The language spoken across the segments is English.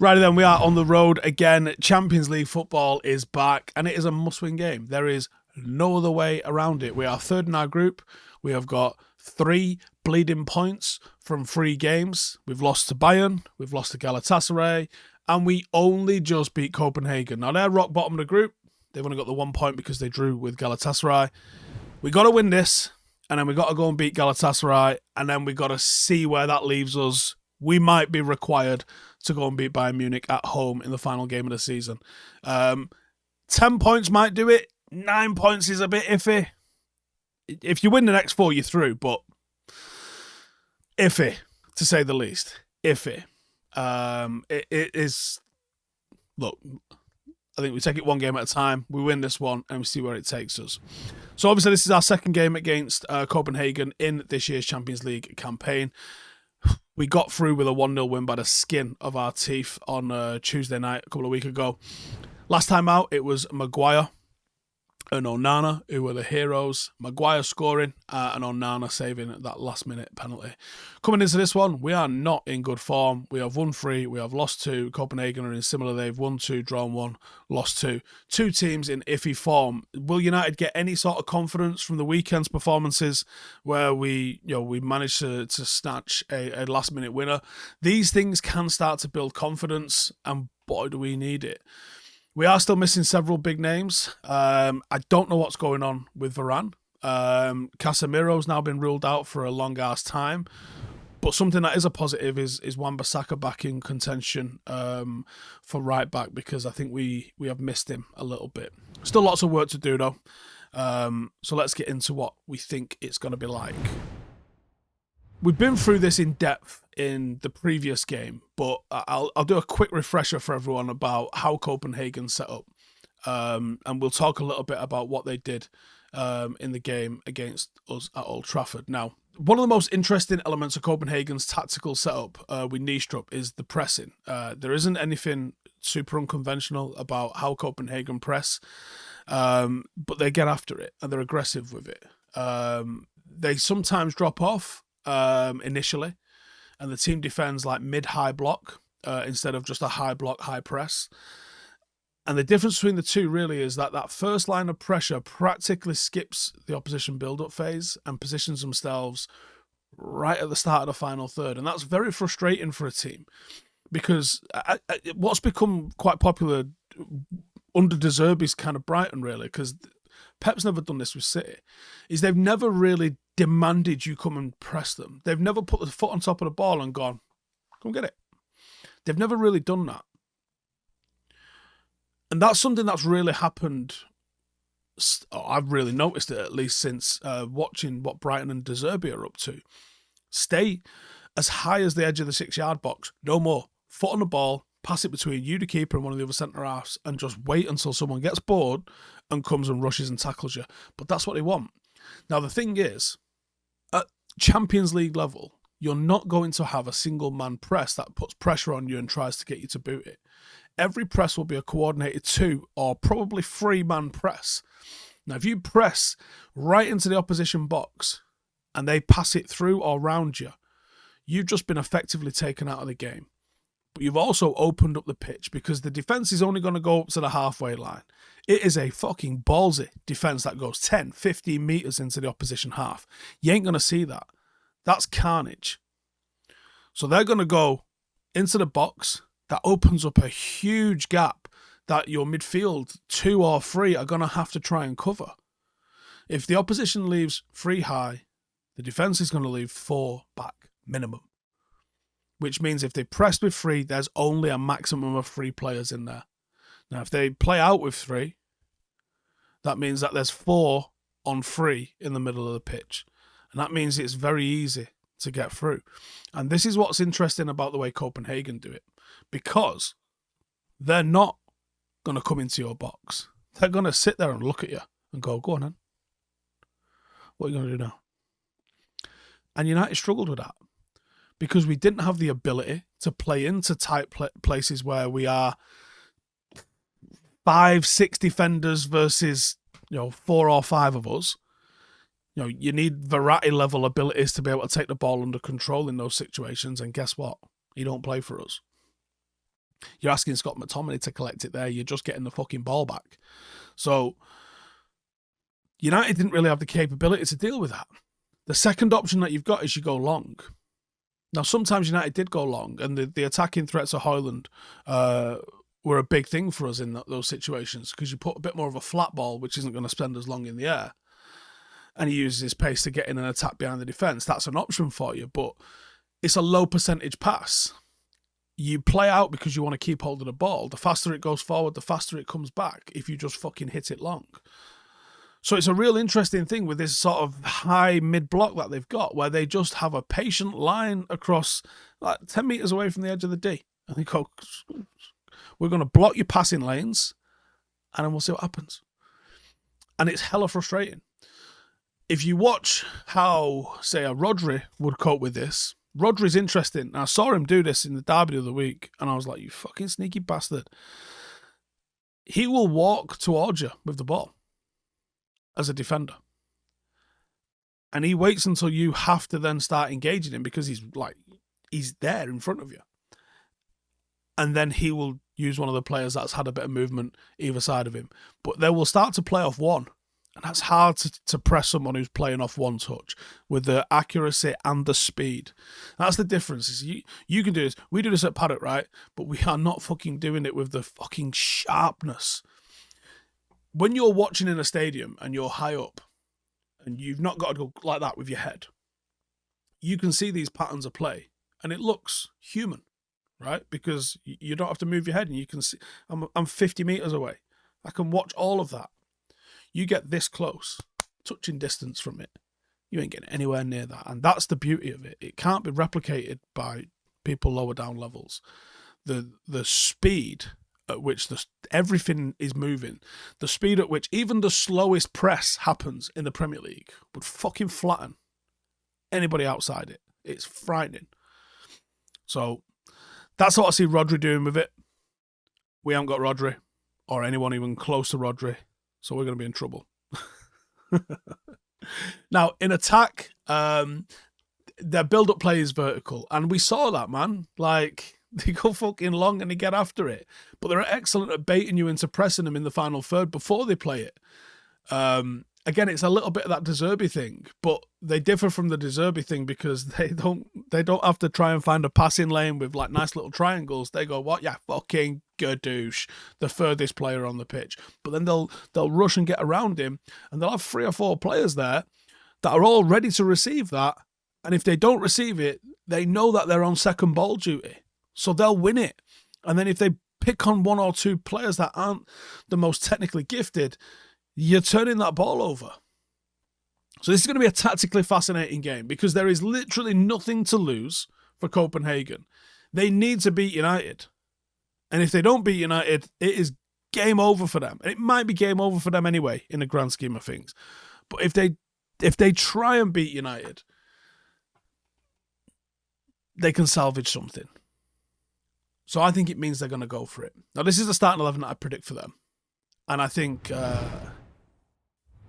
Righty then, we are on the road again. Champions League football is back, and it is a must-win game. There is no other way around it. We are third in our group. We have got 3 bleeding points from 3 games. We've lost to Bayern, we've lost to Galatasaray, and we only just beat Copenhagen. Now, they're rock bottom of the group. They've only got the 1 point because they drew with Galatasaray. We got to win this, and then we got to go and beat Galatasaray, and then we got to see where that leaves us. We might be required to go and beat Bayern Munich at home in the final game of the season. 10 points might do it. 9 points is a bit iffy. If you win the next 4, you're through, but iffy, to say the least. Iffy. It is... Look, I think we take it 1 game at a time. We win this one, and we see where it takes us. So obviously this is our second game against Copenhagen in this year's Champions League campaign. We got through with a 1-0 win by the skin of our teeth on Tuesday night a couple of weeks ago. Last time out, it was Maguire and Onana who were the heroes. Maguire scoring and Onana saving that last-minute penalty. Coming into this one, we are not in good form. We have won 3, we have lost 2. Copenhagen are in similar. They've won 2, drawn 1, lost 2. 2 teams in iffy form. Will United get any sort of confidence from the weekend's performances where we managed to snatch a last-minute winner? These things can start to build confidence, and boy, do we need it. We are still missing several big names. I don't know what's going on with Varane. Casemiro's now been ruled out for a long-ass time. But something that is a positive is Wan-Bissaka back in contention for right-back, because I think we have missed him a little bit. Still lots of work to do, though. So let's get into what we think it's going to be like. We've been through this in depth in the previous game, but I'll do a quick refresher for everyone about how Copenhagen set up. And we'll talk a little bit about what they did in the game against us at Old Trafford. Now, one of the most interesting elements of Copenhagen's tactical setup with Nistrup is the pressing. There isn't anything super unconventional about how Copenhagen press, but they get after it and they're aggressive with it. They sometimes drop off initially, and the team defends like mid-high block instead of just a high block, high press. And the difference between the two really is that first line of pressure practically skips the opposition build-up phase and positions themselves right at the start of the final third. And that's very frustrating for a team, because what's become quite popular under De Zerbi's kind of Brighton, really, because Pep's never done this with City, is they've never really demanded you come and press them. They've never put the foot on top of the ball and gone, come get it. They've never really done that. And that's something that's really happened. I've really noticed it, at least since watching what Brighton and De Zerbi are up to. Stay as high as the edge of the 6-yard box. No more. Foot on the ball, pass it between you, the keeper, and one of the other centre-halves, and just wait until someone gets bored and comes and rushes and tackles you. But that's what they want. Now, the thing is, at Champions League level, you're not going to have a single man press that puts pressure on you and tries to get you to boot it. Every press will be a coordinated 2 or probably 3-man press. Now, if you press right into the opposition box and they pass it through or round you, you've just been effectively taken out of the game. But you've also opened up the pitch, because the defence is only going to go up to the halfway line. It is a fucking ballsy defence that goes 10, 15 metres into the opposition half. You ain't going to see that. That's carnage. So they're going to go into the box. That opens up a huge gap that your midfield 2 or 3 are going to have to try and cover. If the opposition leaves 3 high, the defence is going to leave 4 back minimum. Which means if they press with 3, there's only a maximum of 3 players in there. Now, if they play out with 3, that means that there's 4 on 3 in the middle of the pitch. And that means it's very easy to get through. And this is what's interesting about the way Copenhagen do it. Because they're not going to come into your box. They're going to sit there and look at you and go on then. What are you going to do now? And United struggled with that, because we didn't have the ability to play into tight places where we are 5-6 defenders versus 4 or 5 of us. You need Verratti level abilities to be able to take the ball under control in those situations, and guess what? He don't play for us. You're asking Scott McTominay to collect it there. You're just getting the fucking ball back. So United didn't really have the capability to deal with that. The second option that you've got is you go long. Now, sometimes United did go long, and the attacking threats of Højlund were a big thing for us in those situations, because you put a bit more of a flat ball, which isn't going to spend as long in the air, and he uses his pace to get in and attack behind the defence. That's an option for you, but it's a low percentage pass. You play out because you want to keep hold of the ball. The faster it goes forward, the faster it comes back if you just fucking hit it long. So it's a real interesting thing with this sort of high mid-block that they've got, where they just have a patient line across like 10 metres away from the edge of the D. And they go, we're going to block your passing lanes, and then we'll see what happens. And it's hella frustrating. If you watch how, say, a Rodri would cope with this, Rodri's interesting. I saw him do this in the derby the other week, and I was like, you fucking sneaky bastard. He will walk towards you with the ball as a defender. And he waits until you have to then start engaging him, because he's there in front of you. And then he will use one of the players that's had a bit of movement either side of him. But they will start to play off one. And that's hard to press someone who's playing off one touch with the accuracy and the speed. That's the difference. Is you can do this. We do this at Paddock, right? But we are not fucking doing it with the fucking sharpness. When you're watching in a stadium and you're high up and you've not got to go like that with your head, you can see these patterns of play and it looks human, right? Because you don't have to move your head, and you can see I'm 50 metres away. I can watch all of that. You get this close, touching distance from it, you ain't getting anywhere near that. And that's the beauty of it. It can't be replicated by people lower down levels. The speed at which everything is moving, the speed at which even the slowest press happens in the Premier League would fucking flatten anybody outside it. It's frightening. So that's what I see Rodri doing with it. We haven't got Rodri, or anyone even close to Rodri. So we're going to be in trouble. Now, in attack, their build-up play is vertical. And we saw that, man. Like, they go fucking long and they get after it. But they're excellent at baiting you into pressing them in the final third before they play it. Again, it's a little bit of that De Zerbi thing. But they differ from the De Zerbi thing because they don't have to try and find a passing lane with like nice little triangles. They go, what? Yeah, fucking gadoosh, the furthest player on the pitch. But then they'll rush and get around him, and they'll have 3 or 4 players there that are all ready to receive that. And if they don't receive it, they know that they're on second ball duty. So they'll win it. And then if they pick on 1 or 2 players that aren't the most technically gifted, you're turning that ball over. So this is going to be a tactically fascinating game, because there is literally nothing to lose for Copenhagen. They need to beat United. And if they don't beat United, it is game over for them. And it might be game over for them anyway, in the grand scheme of things. But if they try and beat United, they can salvage something. So I think it means they're going to go for it. Now, this is the starting 11 that I predict for them. And I think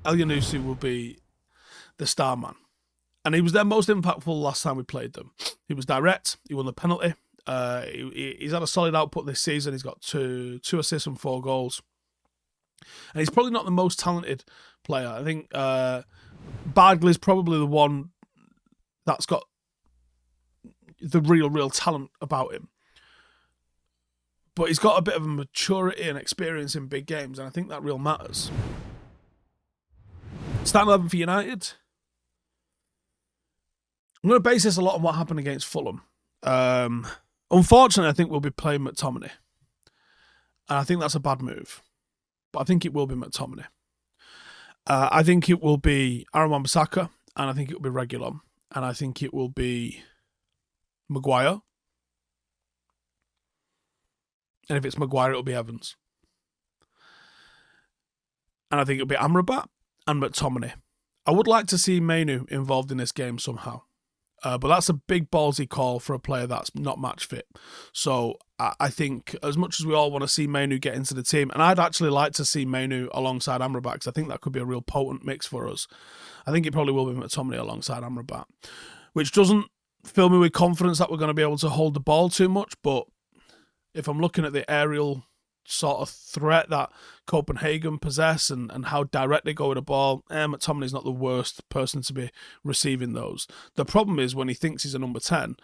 Elyounoussi will be the star man. And he was their most impactful last time we played them. He was direct. He won the penalty. He's had a solid output this season. He's got two assists and 4 goals. And he's probably not the most talented player. I think Bagley's probably the one that's got the real talent about him. But he's got a bit of a maturity and experience in big games, and I think that real matters. Starting 11 for United. I'm going to base this a lot on what happened against Fulham. Unfortunately, I think we'll be playing McTominay. And I think that's a bad move. But I think it will be McTominay. I think it will be Aaron Wan-Bissaka, and I think it will be Reguilon, and I think it will be Maguire. And if it's Maguire, it'll be Evans. And I think it'll be Amrabat and McTominay. I would like to see Mainoo involved in this game somehow. But that's a big ballsy call for a player that's not match fit. So I think as much as we all want to see Mainoo get into the team, and I'd actually like to see Mainoo alongside Amrabat, because I think that could be a real potent mix for us. I think it probably will be McTominay alongside Amrabat, which doesn't fill me with confidence that we're going to be able to hold the ball too much, but if I'm looking at the aerial sort of threat that Copenhagen possess and how direct they go with the ball, McTominay's not the worst person to be receiving those. The problem is when he thinks he's a number 10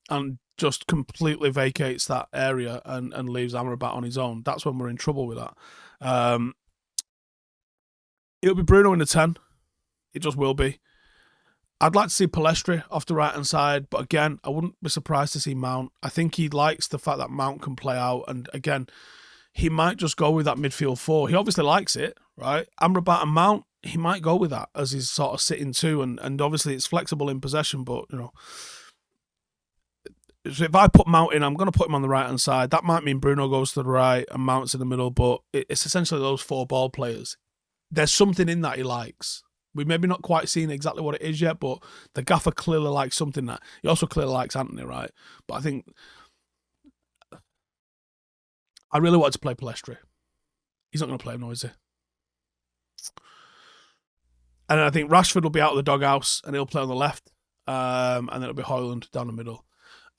and just completely vacates that area and leaves Amrabat on his own. That's when we're in trouble with that. It'll be Bruno in the 10. It just will be. I'd like to see Pellistri off the right-hand side, but again, I wouldn't be surprised to see Mount. I think he likes the fact that Mount can play out, and again, he might just go with that midfield 4. He obviously likes it, right? Amrabat and Mount, he might go with that as he's sort of sitting 2, and obviously it's flexible in possession, but, you know, so if I put Mount in, I'm going to put him on the right-hand side. That might mean Bruno goes to the right and Mount's in the middle, but it's essentially those 4 ball players. There's something in that he likes. We've maybe not quite seen exactly what it is yet, but the gaffer clearly likes something that... He also clearly likes Anthony, right? But I think... I really wanted to play Pellistri. He's not going to play him, no, is he? And I think Rashford will be out of the doghouse and he'll play on the left. And then it'll be Højlund down the middle.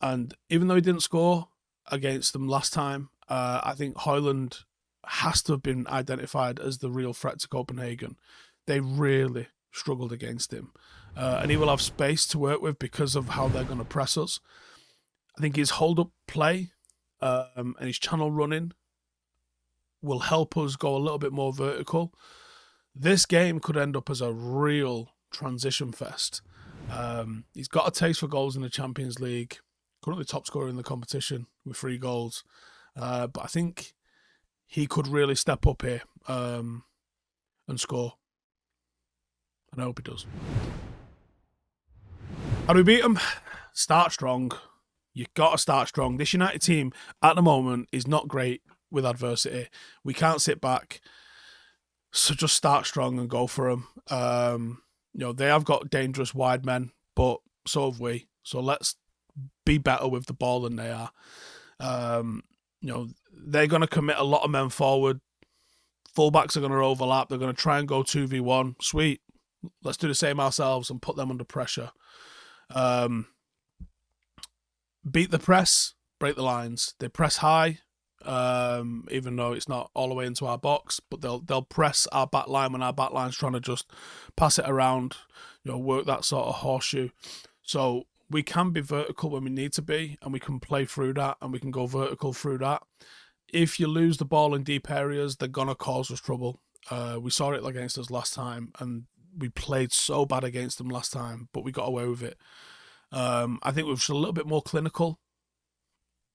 And even though he didn't score against them last time, I think Højlund has to have been identified as the real threat to Copenhagen. They really struggled against him. And he will have space to work with because of how they're going to press us. I think his hold-up play and his channel running will help us go a little bit more vertical. This game could end up as a real transition fest. He's got a taste for goals in the Champions League. Currently top scorer in the competition with 3 goals. But I think he could really step up here and score. And I hope he does. How do we beat them? Start strong. You've got to start strong. This United team at the moment is not great with adversity. We can't sit back. So just start strong and go for them. You know, they have got dangerous wide men, but so have we. So let's be better with the ball than they are. You know, they're going to commit a lot of men forward. Fullbacks are going to overlap. They're going to try and go 2v1. Sweet. Let's do the same ourselves and put them under pressure. Beat the press, break the lines. They press high, even though it's not all the way into our box, but they'll press our back line when our back line's trying to just pass it around, you know, work that sort of horseshoe. So we can be vertical when we need to be, and we can play through that, and we can go vertical through that. If you lose the ball in deep areas, they're going to cause us trouble. We saw it against us last time, and we played so bad against them last time, but we got away with it. I think we're just a little bit more clinical.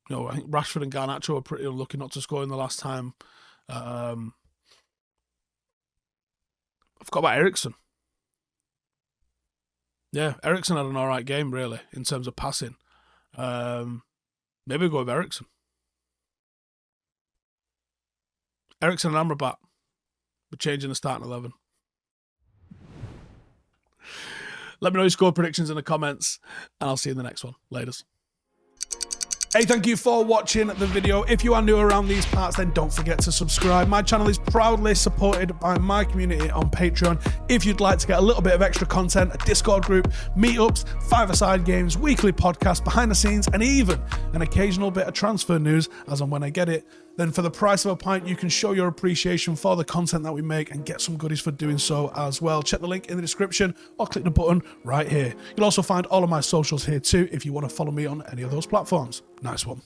You know, I think Rashford and Garnacho were pretty unlucky not to score in the last time. I forgot about Eriksen. Yeah, Eriksen had an alright game, really, in terms of passing. Maybe we'll go with Eriksen. Eriksen and Amrabat. We're changing the starting 11. Let me know your score predictions in the comments, and I'll see you in the next one. Laters. Hey, thank you for watching the video. If you are new around these parts, then don't forget to subscribe. My channel is proudly supported by my community on Patreon. If you'd like to get a little bit of extra content, a Discord group, meetups, 5-a-side games, weekly podcasts, behind the scenes, and even an occasional bit of transfer news as and when I get it, then for the price of a pint, you can show your appreciation for the content that we make and get some goodies for doing so as well. Check the link in the description or click the button right here. You'll also find all of my socials here too if you want to follow me on any of those platforms. Nice one.